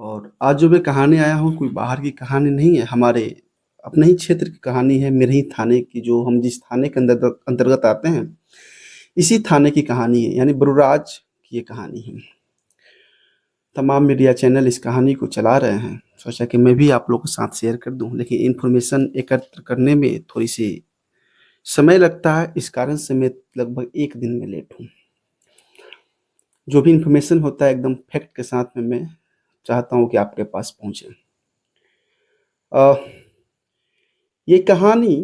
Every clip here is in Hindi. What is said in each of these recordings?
और आज जो मैं कहानी आया हूँ कोई बाहर की कहानी नहीं है, हमारे अपने ही क्षेत्र की कहानी है, मेरे ही थाने की, जो हम जिस थाने के अंतर्गत अंतर्गत आते हैं, इसी थाने की कहानी है, यानी बरूराज की ये कहानी है। तमाम मीडिया चैनल इस कहानी को चला रहे हैं, सोचा कि मैं भी आप लोगों के साथ शेयर कर दूं, लेकिन इन्फॉर्मेशन एकत्र करने में थोड़ी सी समय लगता है, इस कारण से मैं लगभग एक दिन में लेट हूँ। जो भी इन्फॉर्मेशन होता है एकदम फैक्ट के साथ में मैं चाहता हूँ कि आपके पास पहुँचे। अ, ये कहानी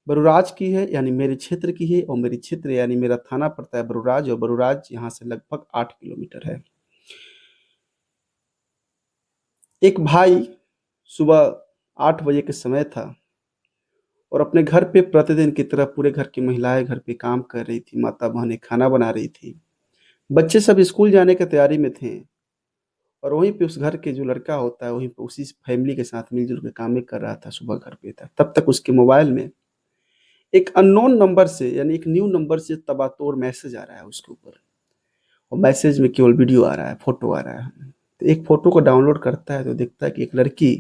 बरूराज की है, यानी मेरे क्षेत्र की है, और मेरी क्षेत्र यानी मेरा थाना पड़ता है बरूराज, और बरूराज यहाँ से लगभग 8 किलोमीटर है। एक भाई, सुबह 8 बजे के समय था और अपने घर पे प्रतिदिन की तरह पूरे घर की महिलाएं घर पे काम कर रही थी, माता बहनें खाना बना रही थी, बच्चे सब स्कूल जाने की तैयारी में थे, और वहीं पे उस घर के जो लड़का होता है वहीं पे उसी फैमिली के साथ मिलजुल के काम कर रहा था, सुबह घर पे था। तब तक उसके मोबाइल में एक अननोन नंबर से, यानी एक न्यू नंबर से तबातोड़ मैसेज आ रहा है उसके ऊपर, और मैसेज में केवल वीडियो आ रहा है, फोटो आ रहा है। तो एक फोटो को डाउनलोड करता है तो देखता है कि एक लड़की,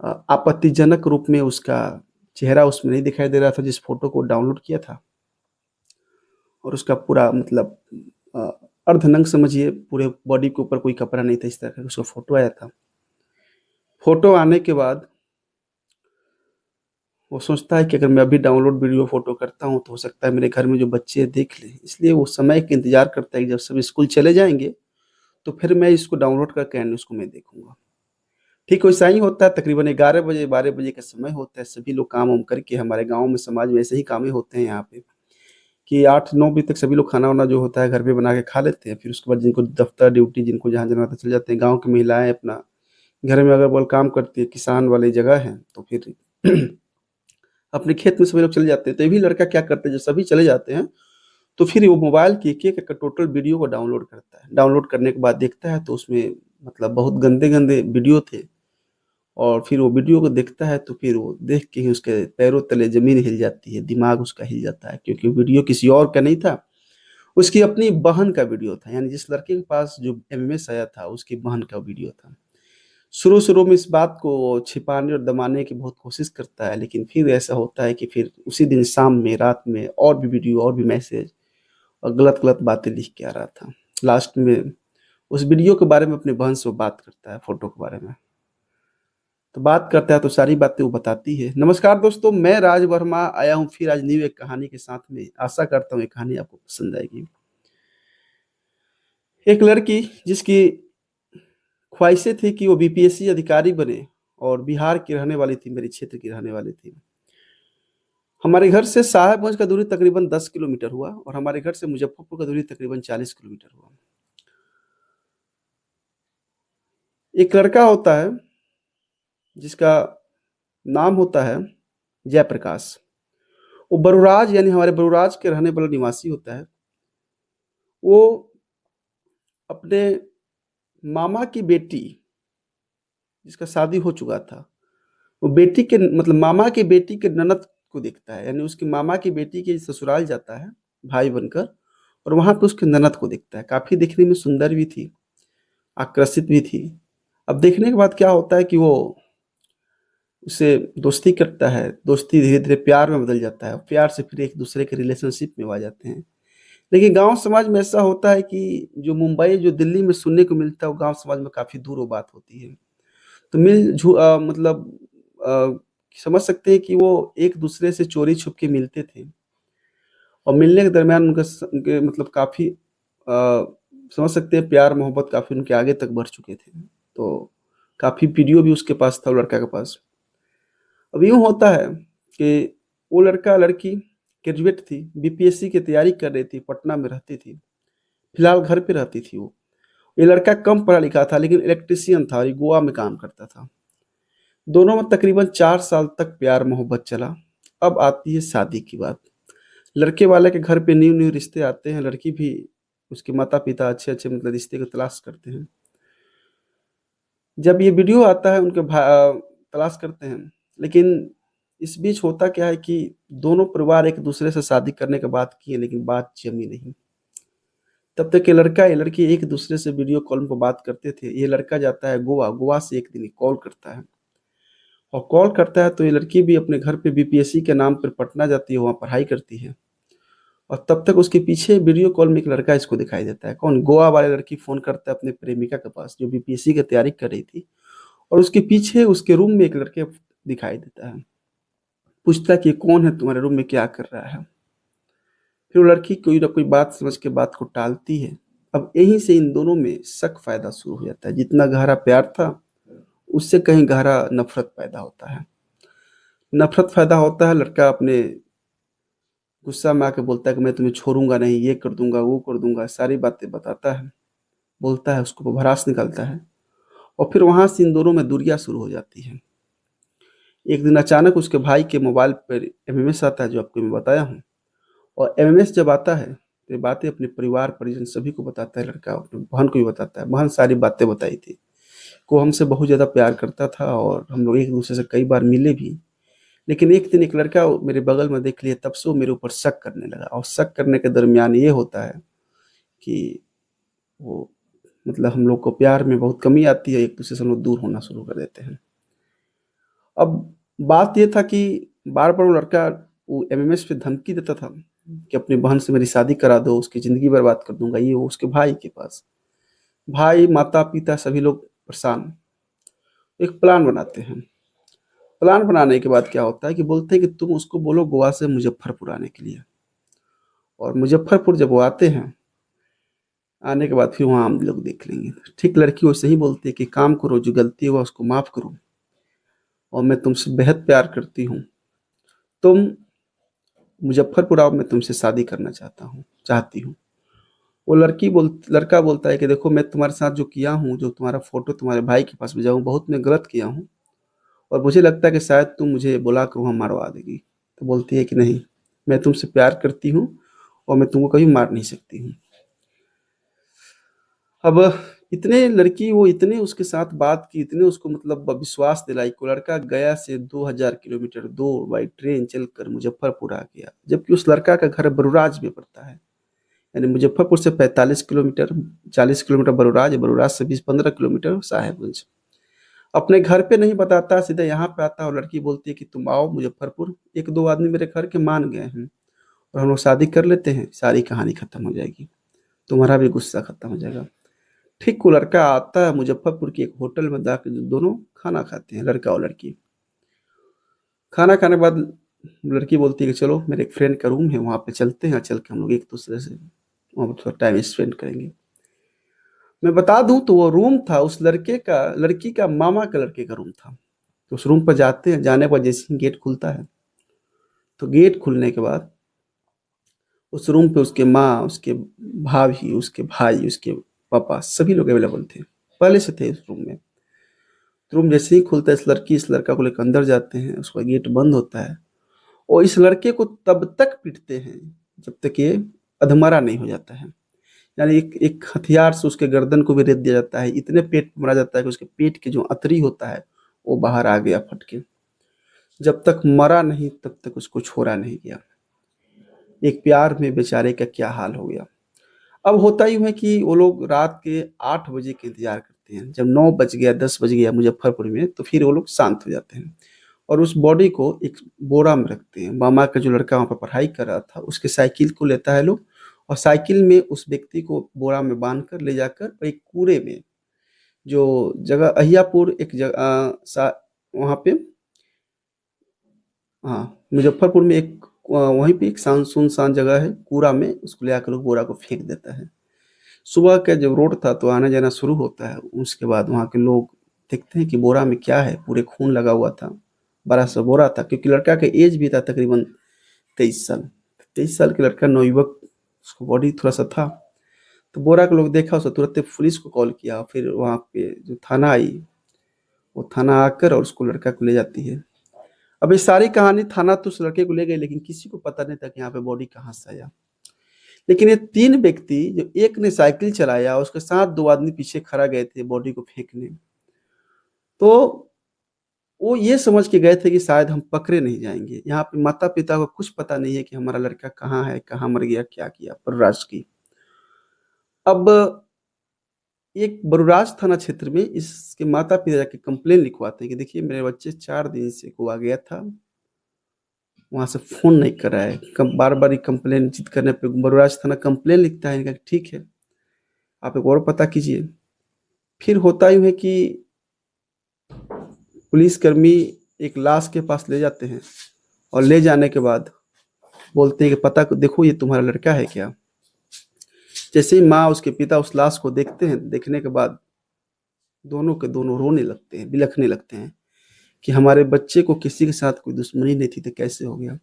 आपत्तिजनक रूप में उसका चेहरा उसमें नहीं दिखाई दे रहा था जिस फोटो को डाउनलोड किया था, और उसका पूरा मतलब अ, अर्धनग्न समझिए, पूरे बॉडी के ऊपर कोई कपड़ा नहीं था, इस तरह का उसका फोटो आया था। फोटो आने के बाद वो सोचता है कि अगर मैं अभी डाउनलोड वीडियो फोटो करता हूँ तो हो सकता है मेरे घर में जो बच्चे देख लें, इसलिए वो समय का इंतजार करता है कि जब सब स्कूल चले जाएंगे तो फिर मैं इसको डाउनलोड करके एंड उसको मैं देखूंगा। ठीक वैसा ही होता है, तकरीबन 11 बजे 12 बजे का समय होता है, सभी लोग काम वाम करके, हमारे गांव में समाज में ऐसे ही काम होते हैं यहाँ पे, कि 8 9 बजे तक सभी लोग खाना वाना जो होता है घर पे बना के खा लेते हैं। फिर उसके बाद जिनको दफ्तर ड्यूटी, जिनको जहाँ जाना था चले जाते हैं। गाँव की महिलाएं अपना घर में अगर बोल काम करती है, किसान वाली जगह है, तो फिर अपने खेत में सभी लोग चले जाते हैं। तो ये भी लड़का क्या करते हैं, जब सभी चले जाते हैं तो फिर वो मोबाइल की एक एक टोटल वीडियो को डाउनलोड करता है। डाउनलोड करने के बाद देखता है तो उसमें मतलब बहुत गंदे गंदे वीडियो थे, और फिर वो वीडियो को देखता है तो फिर वो देख के ही उसके पैरों तले जमीन हिल जाती है, दिमाग उसका हिल जाता है, क्योंकि वीडियो किसी और का नहीं था, उसकी अपनी बहन का वीडियो था। यानी जिस लड़के के पास जो एमएमएस आया था उसकी बहन का वीडियो था। शुरू शुरू में इस बात को छिपाने और दबाने की बहुत कोशिश करता है, लेकिन फिर ऐसा होता है कि फिर उसी दिन शाम में, रात में और भी वीडियो और भी मैसेज और गलत गलत बातें लिख के आ रहा था। लास्ट में उस वीडियो के बारे में अपनी बहन से वो बात करता है, फोटो के बारे में। तो बात करता है तो सारी बातें वो बताती है। नमस्कार दोस्तों, मैं राज वर्मा आया हूँ फिर आज न्यू एक कहानी के साथ में। आशा करता हूँ ये कहानी आपको पसंद आएगी। एक लड़की जिसकी ख्वाहिशें थी कि वो बीपीएससी अधिकारी बने, और बिहार की रहने वाली थी, मेरे क्षेत्र की रहने वाली थी। हमारे घर से साहेबगंज का दूरी तकरीबन 10 किलोमीटर हुआ, और हमारे घर से मुजफ्फरपुर का दूरी तकरीबन 40 किलोमीटर हुआ। एक लड़का होता है जिसका नाम होता है जयप्रकाश। वो बरूराज, यानी हमारे बरूराज के रहने वाला निवासी होता है। वो अपने मामा की बेटी, जिसका शादी हो चुका था, वो बेटी के मतलब मामा की बेटी के ननद को देखता है, यानी उसके मामा की बेटी के ससुराल जाता है भाई बनकर, और वहां पे उसके ननद को देखता है। काफी दिखने में सुंदर भी थी, आकर्षित भी थी। अब देखने के बाद क्या होता है कि वो उससे दोस्ती करता है, दोस्ती धीरे धीरे प्यार में बदल जाता है, प्यार से फिर एक दूसरे के रिलेशनशिप में आ जाते हैं। लेकिन गांव समाज में ऐसा होता है कि जो मुंबई, जो दिल्ली में सुनने को मिलता है, वो गांव समाज में काफी दूर वो बात होती है। तो मतलब अ, समझ सकते हैं कि वो एक दूसरे से चोरी छुप के मिलते थे, और मिलने के दरमियान उनके मतलब काफी समझ सकते हैं प्यार मोहब्बत काफी उनके आगे तक बढ़ चुके थे। तो काफी वीडियो भी उसके पास था, वो लड़का के पास। अब यूँ होता है कि वो लड़का लड़की ग्रेजुएट थी, बीपीएससी की तैयारी कर रही थी, पटना में रहती थी, फिलहाल घर पे रहती थी वो। ये लड़का कम पढ़ा लिखा था लेकिन इलेक्ट्रिशियन था, और ये गोवा में काम करता था। दोनों में तकरीबन 4 साल तक प्यार मोहब्बत चला। अब आती है शादी की बात। लड़के वाले के घर पे न्यू न्यू रिश्ते आते हैं, लड़की भी, उसके माता पिता अच्छे अच्छे मतलब रिश्ते को तलाश करते हैं। जब ये वीडियो आता है तलाश करते हैं, लेकिन इस बीच होता क्या है कि दोनों परिवार एक दूसरे से शादी करने की बात किए, लेकिन बात जमी नहीं। तब तक ये लड़का ये लड़की एक दूसरे से वीडियो कॉल पर बात करते थे। ये लड़का जाता है गोवा, गोवा से एक दिन कॉल करता है, और कॉल करता है तो ये लड़की भी अपने घर पे बीपीएससी के नाम पर पटना जाती है, वहाँ पढ़ाई करती है। और तब तक उसके पीछे वीडियो कॉल में एक लड़का इसको दिखाई देता है। कौन? गोवा वाले लड़की फोन करता है अपने प्रेमिका के पास जो बीपीएससी की तैयारी कर रही थी, और उसके पीछे उसके रूम में एक लड़के दिखाई देता है। पूछता है कि कौन है, तुम्हारे रूम में क्या कर रहा है। फिर वो लड़की कोई ना कोई बात समझ के बात को टालती है। अब यहीं से इन दोनों में शक फायदा शुरू हो जाता है। जितना गहरा प्यार था उससे कहीं गहरा नफरत पैदा होता है। नफरत पैदा होता है, लड़का अपने गुस्सा में आके बोलता है कि मैं तुम्हें छोड़ूंगा नहीं, ये कर दूंगा, वो कर दूंगा, सारी बातें बताता है, बोलता है, उसको भड़ास निकलता है। और फिर वहां से इन दोनों में दूरियां शुरू हो जाती है। एक दिन अचानक उसके भाई के मोबाइल पर एमएमएस आता है, जो आपको मैं बताया हूँ। और एमएमएस जब आता है तो ये बातें अपने परिवार परिजन सभी को बताता है। लड़का अपने बहन को भी बताता है। बहन सारी बातें बताई थी, को हमसे बहुत ज़्यादा प्यार करता था और हम लोग एक दूसरे से कई बार मिले भी। लेकिन एक दिन एक लड़का मेरे बगल में देख लिया, तब से वो मेरे ऊपर शक करने लगा। और शक करने के दरमियान ये होता है कि वो मतलब हम लोग को प्यार में बहुत कमी आती है, एक दूसरे से हम लोग दूर होना शुरू कर देते हैं। अब बात ये था कि बार बार वो लड़का वो एमएमएस पे धमकी देता था कि अपनी बहन से मेरी शादी करा दो, उसकी ज़िंदगी बर्बाद कर दूंगा। ये वो उसके भाई के पास, भाई माता पिता सभी लोग परेशान। एक प्लान बनाते हैं। प्लान बनाने के बाद क्या होता है कि बोलते हैं कि तुम उसको बोलो गोवा से मुजफ्फरपुर आने के लिए। और मुजफ्फरपुर जब वो आते हैं, आने के बाद फिर वहाँ हम लोग देख लेंगे। ठीक लड़की वैसे ही बोलती है कि काम करो, जो गलती हुआ उसको माफ़ करो, और मैं तुमसे बेहद प्यार करती हूँ। तुम मुजफ्फरपुर आओ, मैं तुमसे शादी करना चाहती हूँ। वो लड़का बोलता है कि देखो, मैं तुम्हारे साथ जो किया हूँ, जो तुम्हारा फोटो तुम्हारे भाई के पास भेजा हूँ, बहुत मैं गलत किया हूँ, और मुझे लगता है कि शायद तुम मुझे बुला कर वहाँ मारवा देगी। तो बोलती है कि नहीं, मैं तुमसे प्यार करती हूँ और मैं तुमको कभी मार नहीं सकती हूँ। अब इतने लड़की वो इतने उसके साथ बात की, इतने उसको मतलब विश्वास दिलाई को लड़का गया से 2000 किलोमीटर दूर बाई ट्रेन चलकर मुजफ्फरपुर आ गया। जबकि उस लड़का का घर बरुराज में पड़ता है। यानी मुजफ्फरपुर से 45 किलोमीटर, 40 किलोमीटर बरुराज, बरुराज से 20-15 किलोमीटर साहेबगंज। अपने घर पे नहीं बताता, सीधा यहाँ पे आता है और लड़की बोलती है कि तुम आओ मुजफ्फरपुर, एक दो आदमी मेरे घर के मान गए हैं और हम लोग शादी कर लेते हैं, सारी कहानी खत्म हो जाएगी, तुम्हारा भी गुस्सा खत्म हो जाएगा। ठीक वो लड़का आता है मुजफ्फरपुर की एक होटल में, जाकर दोनों खाना खाते हैं, लड़का और लड़की। खाना खाने के बाद लड़की बोलती है कि चलो मेरे एक फ्रेंड का रूम है, वहाँ पे चलते हैं, चल के हम लोग एक दूसरे से वहाँ पर थोड़ा टाइम स्पेंड करेंगे। मैं बता दूं तो वो रूम था उस लड़की का मामा का लड़के का रूम था। तो उस रूम पर जाते हैं, जाने पर जैसे ही गेट खुलता है, तो गेट खुलने के बाद उस रूम पे उसके माँ, उसके भाभी, उसके भाई, उसके पापा सभी लोग अवेलेबल थे, पहले से थे उस रूम में। रूम जैसे ही खुलता है, इस लड़का को लेकर अंदर जाते हैं, उसका गेट बंद होता है। और इस लड़के को तब तक पीटते हैं जब तक ये अधमरा नहीं हो जाता है। यानी एक एक हथियार से उसके गर्दन को भी रेत दिया जाता है, इतने पेट मारा जाता है कि उसके पेट के जो अतरी होता है वो बाहर आ गया फट के। जब तक मरा नहीं तब तक उसको छोड़ा नहीं गया। एक प्यार में बेचारे का क्या हाल हो गया। अब होता यूँ है कि वो लोग रात के 8 बजे के इंतजार करते हैं। जब 9 बज गया, 10 बज गया मुजफ्फरपुर में, तो फिर वो लोग शांत हो जाते हैं और उस बॉडी को एक बोरा में रखते हैं। मामा का जो लड़का वहाँ पर पढ़ाई कर रहा था, उसके साइकिल को लेता है लोग, और साइकिल में उस व्यक्ति को बोरा में बांध कर ले जाकर एक कूड़े में, जो जगह अहियापुर एक जगह वहाँ पे, हाँ मुजफ्फरपुर में एक वहीं पे एक सुनसान जगह है, कूड़ा में उसको ले आकर लोग बोरा को फेंक देता है। सुबह का जब रोड था तो आना जाना शुरू होता है। उसके बाद वहाँ के लोग देखते हैं कि बोरा में क्या है, पूरे खून लगा हुआ था, बड़ा सा बोरा था, क्योंकि लड़का का एज भी था तकरीबन 23 साल। 23 साल के लड़का, नवयुवक, उसको बॉडी थोड़ा सा था। तो बोरा के लोग देखा, उसने तुरंत पुलिस को कॉल किया, फिर वहाँ पे जो थाना आई, वो थाना आकर और उसको लड़का को ले जाती है। अब ये सारी कहानी, थाना तो उस लड़के को ले गई, लेकिन किसी को पता नहीं था कि यहाँ पे बॉडी कहाँ से आया। लेकिन ये 3 व्यक्ति, जो एक ने साइकिल चलाया, उसके साथ 2 आदमी पीछे खड़ा गए थे बॉडी को फेंकने, तो वो ये समझ के गए थे कि शायद हम पकड़े नहीं जाएंगे। यहाँ पे माता पिता को कुछ पता नहीं है कि हमारा लड़का कहाँ है, कहाँ मर गया, क्या किया, परराष्ट्र की। अब एक बरुराज थाना क्षेत्र में इसके माता पिता जाके कंप्लेन लिखवाते हैं कि देखिए मेरे बच्चे 4 दिन से गोवा गया था, वहां से फोन नहीं कर रहा है। बार बार कंप्लेन जित करने पे बरुराज थाना कंप्लेन लिखता है। इनका ठीक है, आप एक और पता कीजिए। फिर होता यूं है कि पुलिसकर्मी एक लाश के पास ले जाते हैं और ले जाने के बाद बोलते हैं कि पता देखो ये तुम्हारा लड़का है क्या। जैसे ही माँ उसके पिता उस लाश को देखते हैं, देखने के बाद दोनों के दोनों रोने लगते हैं, बिलखने लगते हैं कि हमारे बच्चे को किसी के साथ कोई दुश्मनी नहीं थी तो कैसे हो गया।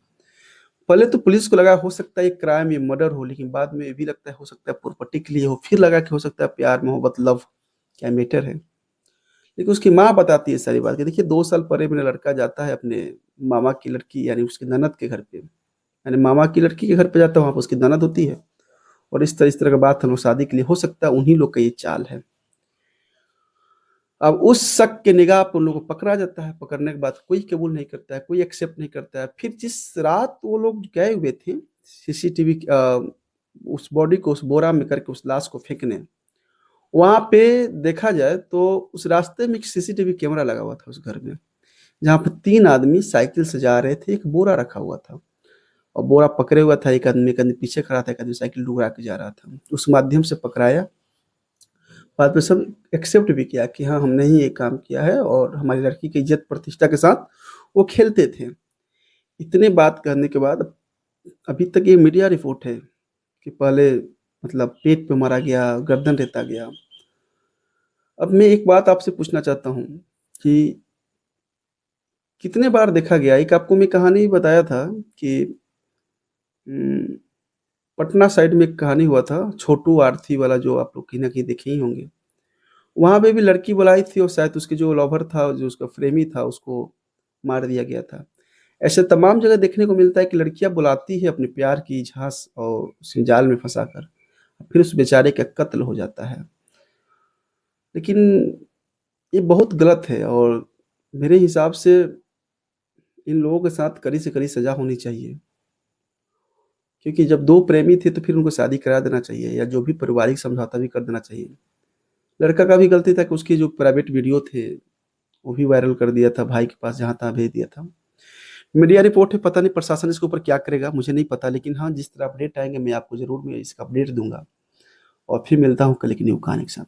पहले तो पुलिस को लगा हो सकता है ये क्राइम, ये मर्डर हो, लेकिन बाद में ये भी लगता है हो सकता है प्रॉपर्टी के लिए हो, फिर लगा कि हो सकता है प्यार मोहब्बत लव क्या मैटर है। लेकिन उसकी माँ बताती है सारी बात कि देखिए 2 साल पहले मेरा लड़का जाता है अपने मामा की लड़की यानी उसकी ननद के घर पे, यानी मामा की लड़की के घर पे जाता है, वहाँ पर उसकी ननद होती है। और इस तरह का बात हम लोग शादी के लिए हो सकता है उन्हीं लोग का ये चाल है। अब उस शक के निगाह पर उन लोगों को पकड़ा जाता है। पकड़ने के बाद कोई कबूल नहीं करता है, कोई एक्सेप्ट नहीं करता है। फिर जिस रात वो लोग गए हुए थे सीसीटीवी उस बॉडी को उस बोरा में करके उस लाश को फेंकने, वहां पे देखा जाए तो उस रास्ते में एक सीसीटीवी कैमरा लगा हुआ था उस घर में, जहाँ पे 3 आदमी साइकिल से जा रहे थे, एक बोरा रखा हुआ था और बोरा पकड़े हुआ था। एक आदमी पीछे खड़ा था, एक आदमी साइकिल डुबरा के जा रहा था। उस माध्यम से पकड़ाया। बाद में सब एक्सेप्ट भी किया कि हाँ हमने ही ये काम किया है और हमारी लड़की की इज्जत प्रतिष्ठा के साथ वो खेलते थे। इतने बात करने के बाद अभी तक ये मीडिया रिपोर्ट है कि पहले मतलब पेट पे मारा गया, गर्दन रेता गया। अब मैं एक बात आपसे पूछना चाहता हूँ कि कितने बार देखा गया। एक आपको मैं कहानी बताया था कि हम्म, पटना साइड में एक कहानी हुआ था, छोटू आरती वाला, जो आप लोग कहीं ना कहीं देखे ही होंगे। वहां पे भी लड़की बुलाई थी और शायद उसके जो लवर था, जो उसका प्रेमी था, उसको मार दिया गया था। ऐसे तमाम जगह देखने को मिलता है कि लड़कियां बुलाती है अपने प्यार की झांस और उसे जाल में फंसाकर, फिर उस बेचारे का कत्ल हो जाता है। लेकिन ये बहुत गलत है और मेरे हिसाब से इन लोगों के साथ कड़ी से कड़ी सजा होनी चाहिए। क्योंकि जब दो प्रेमी थे तो फिर उनको शादी करा देना चाहिए या जो भी पारिवारिक समझौता भी कर देना चाहिए। लड़का का भी गलती था कि उसके जो प्राइवेट वीडियो थे वो भी वायरल कर दिया था, भाई के पास जहाँ तहाँ भेज दिया था। मीडिया रिपोर्ट है, पता नहीं प्रशासन इसके ऊपर क्या करेगा, मुझे नहीं पता। लेकिन हाँ, जिस तरह अपडेट आएंगे मैं आपको जरूर मैं इसका अपडेट दूंगा। और फिर मिलता हूँ कल एक न्यू कहानी के साथ।